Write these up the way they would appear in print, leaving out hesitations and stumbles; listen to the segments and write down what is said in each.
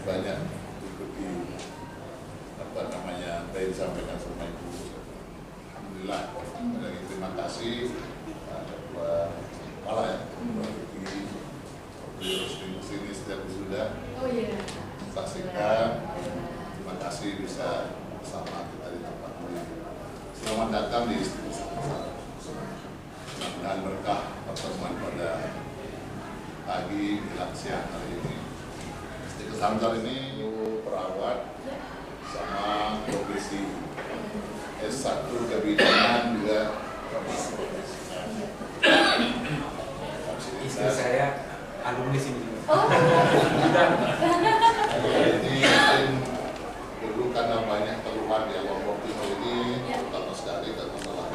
banyak ikuti apa namanya yang disampaikan sama Ibu. Alhamdulillah. Terima kasih Ketua Kepala ya, beliau sini setiap wisuda. Oh iya. Saksikan. Terima kasih bisa bersama kita di tempat ini. Selamat datang di dan berkah pertemuan pada pagi menjelang siang hari ini. Di Kesamsar ini perawat sama profesi S1 kebidanan juga istri saya alumni sini. Oh. Ini mungkin dulu karena banyak keluhan di Lombok Timur ini, terutama sekali tentang masalah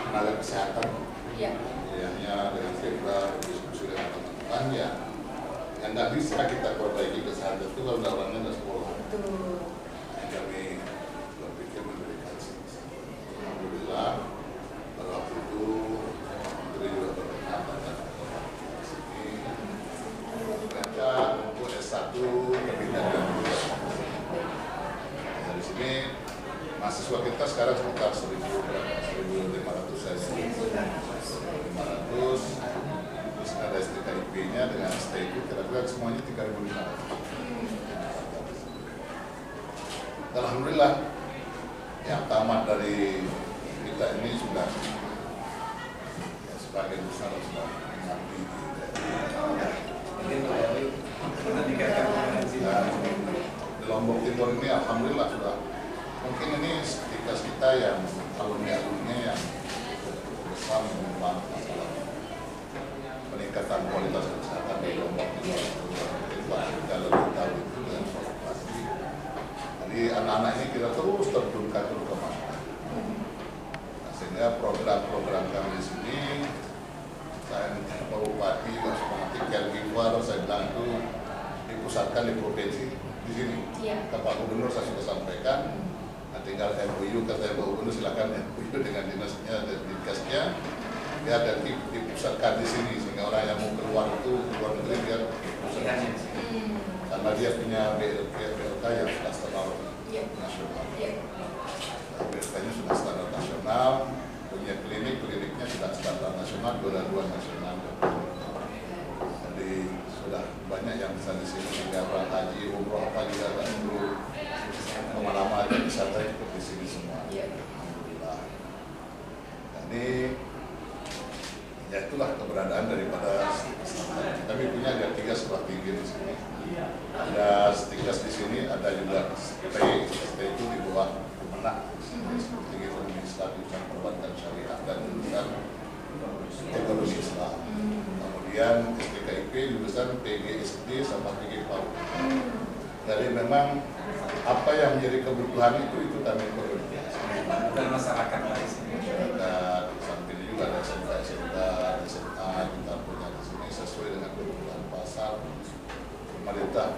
tenaga kesehatan. Hanya dengan kita diskusi dengan teman-teman ya, yang nggak bisa kita perbaiki kesehatan itu kalau orangnya nggak sekolah. Kami berpikir memberikan alhamdulillah pada waktu itu Menteri juga berkata sini ternyata untuk S1 kebidanan dari sini mahasiswa kita sekarang sekitar 1.500 saja. 500, terus ada STKIP-nya dengan STIK kira-kira semuanya 3.500. Alhamdulillah yang tamat dari kita ini sudah ya, sebagian besar sudah mengabdi di Lombok Timur ini. Alhamdulillah sudah mungkin ini kita yang alumni-alumni yang besar memang masalah peningkatan kualitas kesehatan di Lombok Timur. Kita lebih tahu itu dengan pasti. Jadi anak-anak ini kita terus terjunkan terus ke masyarakat. Nah, sehingga program-program kami di sini, saya minta Pak Bupati, Pak Bupati Kelgifar, saya bilang itu dipusatkan di provinsi di sini. Ke Pak Gubernur saya sudah sampaikan. Nah, tinggal MOU, kata Pak Gubernur silakan MOU dengan dinasnya dan dinkesnya. Ya, dan dipusatkan di sini sehingga orang yang mau keluar itu keluar negeri biar pusatkan di sini. Karena dia punya BLK yang sudah standar nasional. BLK-nya sudah standar nasional, punya kliniknya sudah standar nasional, dua nasional. Jadi sudah banyak yang bisa di sini sehingga orang haji, umroh, apa juga tak perlu kemana-mana dan wisata ikut di sini semua. Alhamdulillah. Jadi ya itulah keberadaan daripada kami punya ada 3 sekolah tinggi di sini. Ada Stikes di sini, ada juga ST itu di bawah Kemenak, tinggi ekonomi Islam, jurusan perbankan syariah dan jurusan ekonomi Islam. Kemudian STKIP jurusan PGSD sama PG PAUD. Jadi memang apa yang menjadi kebutuhan itu kami perlu. Dan masyarakat di sini. Masyarakat sampai juga ada SMA kita punya di sini sesuai dengan kebutuhan pasar. Pemerintah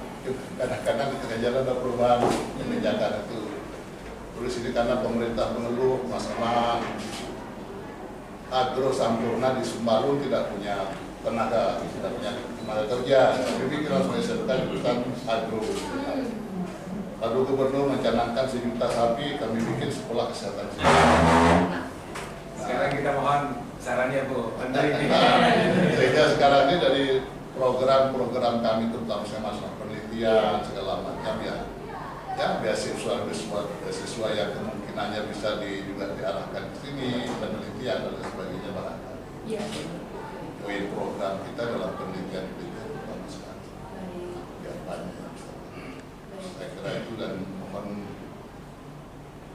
kadang-kadang di tengah jalan ada perubahan kebijakan itu. Terus ini karena pemerintah mengeluh masalah agro sampurna di Sumbaru tidak punya tenaga kerja. Kami pikir langsung SMK jurusan agro. Lalu gubernur mencanangkan 1 juta sapi, kami bikin sekolah kesehatan. Sekarang kita mohon sarannya Bu. Sehingga sekarang ini dari program-program kami terutama masalah penelitian segala macam ya beasiswa yang kemungkinannya bisa juga diarahkan ke sini, penelitian dan sebagainya barangkali. Poin program kita dalam penelitian terutama sekali. Ya banyak. Saya kira itu dan mohon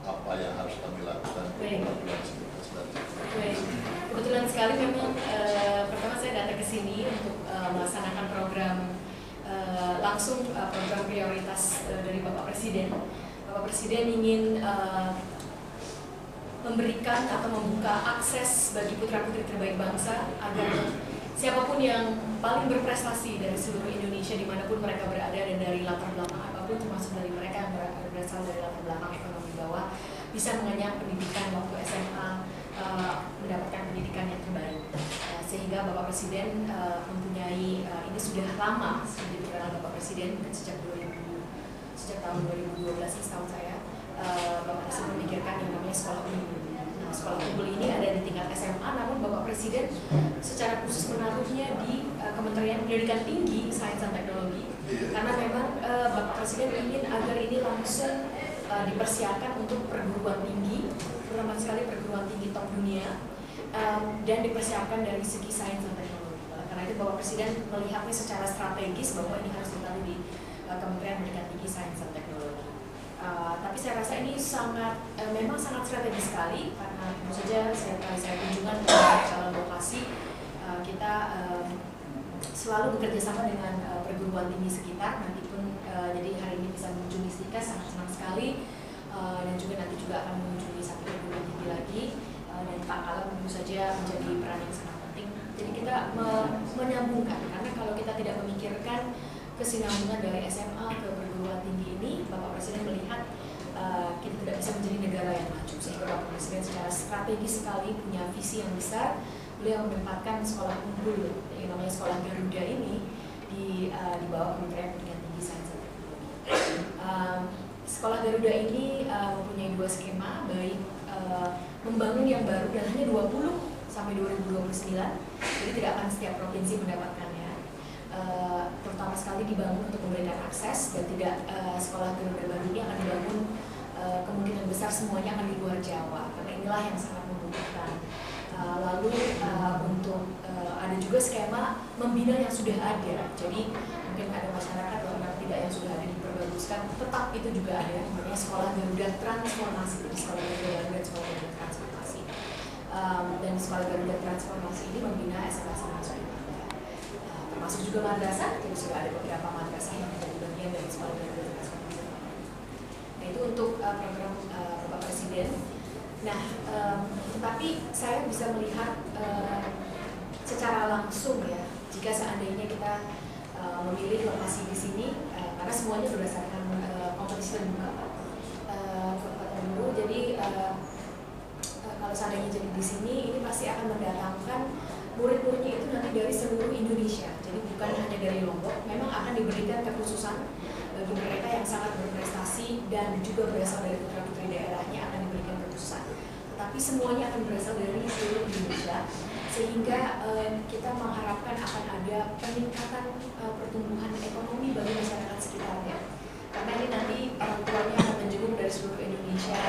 apa yang harus kami lakukan. Kebetulan sekali memang pertama saya datang ke sini untuk melaksanakan program langsung program prioritas dari Bapak Presiden. Bapak Presiden ingin memberikan atau membuka akses bagi putra-putri terbaik bangsa agar siapapun yang paling berprestasi dari seluruh Indonesia dimanapun mereka berada dan dari latar belakang apapun termasuk dari mereka yang berasal dari latar belakang ekonomi bawah bisa mengenyam pendidikan waktu SMA, mendapatkan pendidikan yang terbaik. Sehingga Bapak Presiden mempunyai ini sudah lama menjadi program Bapak Presiden sejak 2000 tahun 2012 setahu saya Bapak Presiden memikirkan yang namanya sekolah unggul. Nah, sekolah unggul ini ada di tingkat SMA, namun Bapak Presiden secara khusus menaruhnya di Kementerian Pendidikan Tinggi, Sains dan Teknologi, karena memang Bapak Presiden ingin agar ini langsung dipersiapkan untuk perguruan tinggi, terutama sekali perguruan tinggi top dunia, dan dipersiapkan dari segi sains dan teknologi. Karena itu Bapak Presiden melihatnya secara strategis bahwa ini harus ditaruh di Kementerian Pendidikan Tinggi, Sains dan Teknologi. Tapi saya rasa ini memang sangat strategis sekali, karena tentu saja setiap kali saya kunjungan ke lokasi, kita selalu bekerja sama dengan perguruan tinggi sekitar. Nanti pun jadi hari ini bisa mengunjungi STIKES, sangat senang sekali, dan juga nanti juga akan mengunjungi satu perguruan tinggi lagi, dan Pak Kala tentu saja menjadi peran yang sangat penting. Jadi kita menyambungkan, karena kalau kita tidak memikirkan kesinambungan dari SMA ke perguruan tinggi ini, Bapak Presiden melihat kita tidak bisa menjadi negara yang maju. Sehingga Bapak Presiden secara strategis sekali punya visi yang besar. Beliau menempatkan sekolah unggul yang namanya Sekolah Garuda ini di bawah Kementerian Pendidikan Tinggi, Sains dan Teknologi. Sekolah Garuda ini mempunyai dua skema, baik membangun yang baru dan hanya 20 sampai 2029, jadi tidak akan setiap provinsi mendapatkannya. Terutama sekali dibangun untuk memberikan akses, dan tidak sekolah Garuda baru ini akan dibangun kemungkinan besar semuanya akan di luar Jawa, karena inilah yang sangat membutuhkan. Lalu untuk ada juga skema membina yang sudah ada, jadi mungkin ada masyarakat orang tidak yang sudah ada diperbaguskan, tetap itu juga ada, namanya Sekolah Garuda Transformasi. Jadi Sekolah Garuda Sekolah Garuda Transformasi, dan Sekolah Garuda Transformasi ini membina SMA termasuk juga madrasah. Jadi sudah ada beberapa madrasah yang menjadi bagian dari Sekolah Garuda Transformasi. Nah, itu untuk program Bapak Presiden. Nah, tetapi saya bisa melihat secara langsung ya, jika seandainya kita memilih lokasi di sini, karena semuanya berdasarkan kompetisi terbuka, kekuatan guru. Jadi kalau seandainya jadi di sini, ini pasti akan mendatangkan murid-muridnya itu nanti dari seluruh Indonesia. Jadi bukan hanya dari Lombok, memang akan diberikan kekhususan bagi mereka yang sangat berprestasi dan juga berasal dari putra-putri daerahnya akan diberikan kekhususan. Tetapi semuanya akan berasal dari seluruh Indonesia, sehingga kita mengharapkan akan ada peningkatan pertumbuhan ekonomi bagi masyarakat sekitarnya. Karena ini nanti orang tuanya akan menjenguk dari seluruh Indonesia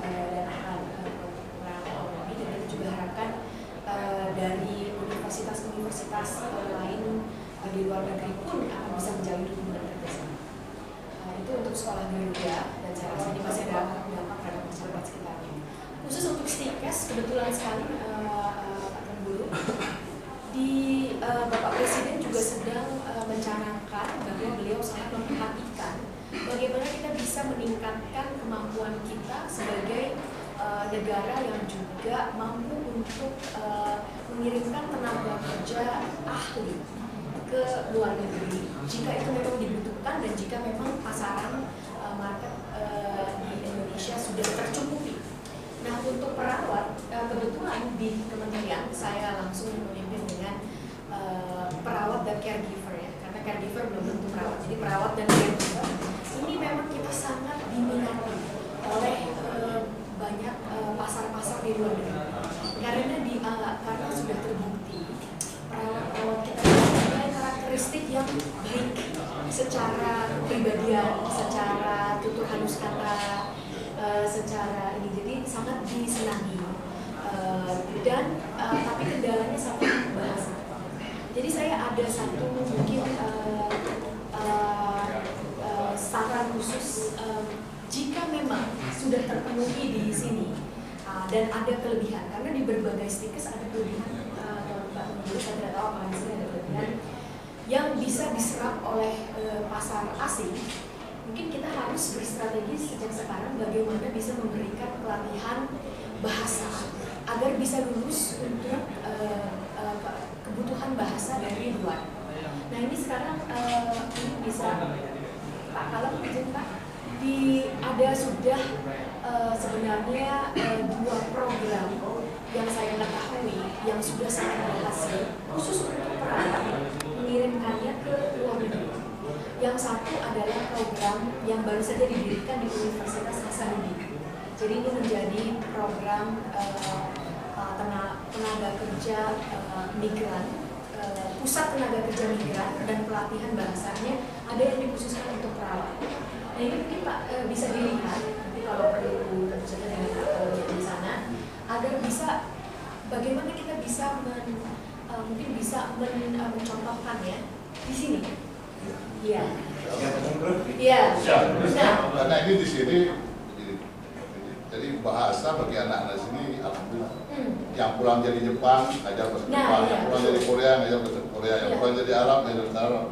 dan akan mengurangi ekonomi. Dan kita juga harapkan dari universitas-universitas lain di luar negeri pun akan bisa menjalin hubungan kerjasama. Itu untuk sekolah Garuda, dan saya rasa ini masih ada dampak terhadap masyarakat sekitarnya. Khusus untuk STIKES, kebetulan sekali Pak Tuan Guru, di Bapak Presiden juga sedang mencanangkan bahwa beliau sangat memperhatikan bagaimana kita bisa meningkatkan kemampuan kita sebagai negara yang juga mampu untuk mengirimkan tenaga kerja ahli ke luar negeri jika itu memang dibutuhkan dan jika memang pasaran market di Indonesia sudah tercukupi. Nah, untuk perawat, kebetulan di kementerian saya langsung memimpin dengan perawat dan caregiver ya, karena caregiver belum tentu perawat. Jadi perawat dan caregiver ini memang kita sangat diminati oleh banyak pasar-pasar di luar negeri. Karena sudah terbukti perawat-perawat kita mempunyai karakteristik yang baik secara kepribadian, secara tutur halus kata, secara ini, jadi sangat disenangi. Tapi kendalanya sampai bahasa. Jadi saya ada satu mungkin saran khusus, jika memang sudah terpenuhi di sini dan ada kelebihan, karena di berbagai STIKES ada kelebihan, Pak Guru saya tidak tahu apakah di sini ada kelebihan yang bisa diserap oleh pasar asing. Mungkin kita harus berstrategi sejak sekarang bagaimana bisa memberikan pelatihan bahasa agar bisa lulus untuk kebutuhan bahasa dari luar. Nah, ini sekarang ini bisa Pak kalau izin Pak, ada sudah sebenarnya 2 program yang saya ketahui yang sudah sangat berhasil khusus untuk perawat mengirimkannya ke luar negeri. Yang satu adalah program yang baru saja didirikan di Universitas Hasanuddin. Jadi ini menjadi program tenaga kerja migran, pusat tenaga kerja migran dan pelatihan bahasanya ada yang dikhususkan untuk perawat. Nah ini mungkin Pak bisa dilihat nanti kalau perlu tentu saja dengan Pak di sana agar bisa bagaimana kita bisa mungkin bisa mencontohkan ya di sini. Iya. Iya. Karena ini di sini jadi bahasa bagi anak-anak sini alhamdulillah. Yang pulang jadi Jepang ngajar bahasa Jepang, yang pulang jadi Korea ngajar bahasa Korea, yang pulang jadi Arab ngajar bahasa Arab.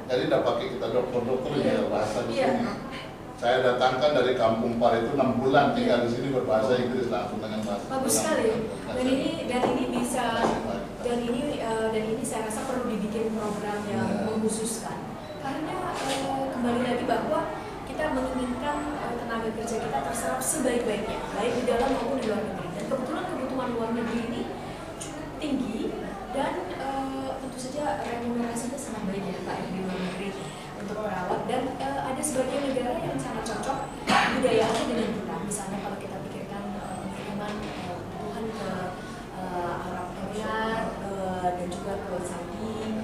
Jadi tidak pakai kita dokter ngajar bahasa di sini. Saya datangkan dari Kampung Par itu 6 bulan tinggal di sini berbahasa Inggris langsung dengan bahasa. Bagus sekali. Dan ini bisa dan ini saya rasa perlu dibikin program yang mengkhususkan. Karena kembali lagi bahwa kita menginginkan tenaga kerja kita terserap sebaik-baiknya, baik di dalam maupun di luar negeri. Dan kebetulan kebutuhan luar negeri ini cukup tinggi dan tentu saja remunerasinya sangat baik ya Pak di luar negeri untuk perawat. Dan ada sebagian negara yang sangat cocok budayaannya dengan kita. Misalnya kalau kita pikirkan pengiriman kebutuhan ke Arab Emirat dan juga ke Saudi.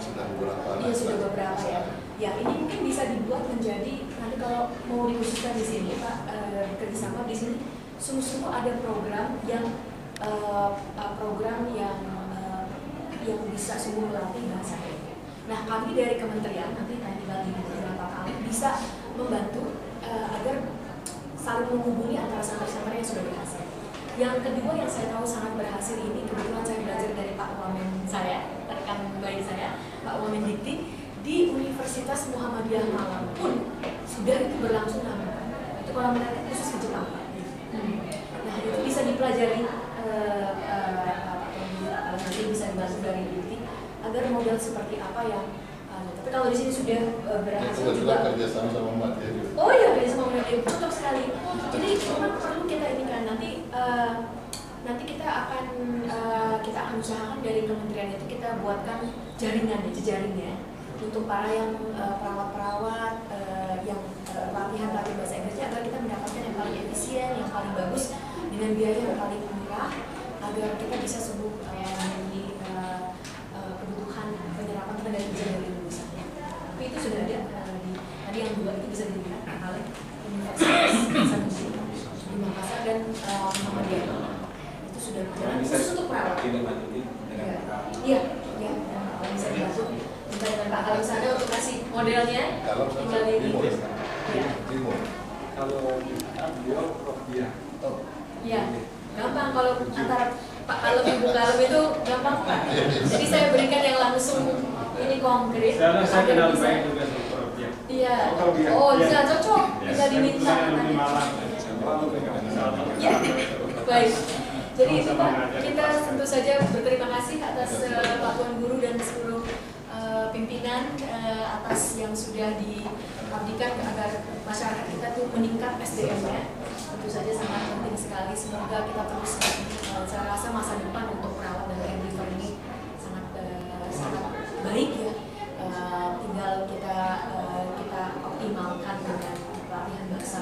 Sudah beberapa ya. Ya ini mungkin bisa dibuat menjadi nanti kalau mau dikhususkan di sini Pak kerjasama di sini sungguh-sungguh ada program yang bisa sungguh melatih bahasa Inggris. Nah kami dari kementerian nanti dibagi beberapa kali bisa membantu agar saling menghubungi antara center-center yang sudah berhasil. Yang kedua yang saya tahu sangat berhasil ini kebetulan saya belajar dari Pak Wamen saya, rekan baik saya, Pak Wamen Dikti. Di Universitas Muhammadiyah Malang pun sudah itu berlangsung lama. Itu kalau mereka khusus ke Jepang. Nah itu bisa dipelajari nanti bisa dibantu dari Dikti agar model seperti apa yang tapi kalau di sini sudah berhasil juga kerjasama sama Mbak Dia. Oh iya kerjasama sama Mbak Dia cocok sekali. Jadi memang perlu kita ini kan nanti kita akan usahakan dari kementerian itu kita buatkan jaringan jejaringnya untuk para yang perawat-perawat yang latihan bahasa Inggrisnya agar kita mendapatkan yang paling efisien, yang paling bagus dengan biaya yang paling murah agar kita bisa sungguh memenuhi kebutuhan penyerapan tenaga kerja dari lulusannya. Tapi itu sudah ada tadi yang dua itu bisa dilihat oleh Universitas Hasanuddin di Makassar dan Muhammadiyah itu sudah berjalan khusus untuk perawat. Iya, bisa dibantu. Dengan Pak kalau sana untuk kasih modelnya tinggal ini. Kalau beliau Prof Dia. Iya, gampang kalau antara Pak Kalem Ibu Kalem itu gampang Pak. Jadi saya berikan yang langsung ini konkret. Saya kenal baik juga sama Prof Dia. Iya. Oh, bisa cocok. Bisa diminta. Iya. Baik. Jadi itu Pak, kita tentu saja berterima kasih atas Pak Tuan Guru dan seluruh pimpinan atas yang sudah diabdikan agar masyarakat kita tuh meningkat SDM-nya. Tentu saja sangat penting sekali. Semoga kita terus saya rasa masa depan untuk perawat dan caregiver ini sangat baik ya. Tinggal kita optimalkan dengan pelatihan bahasa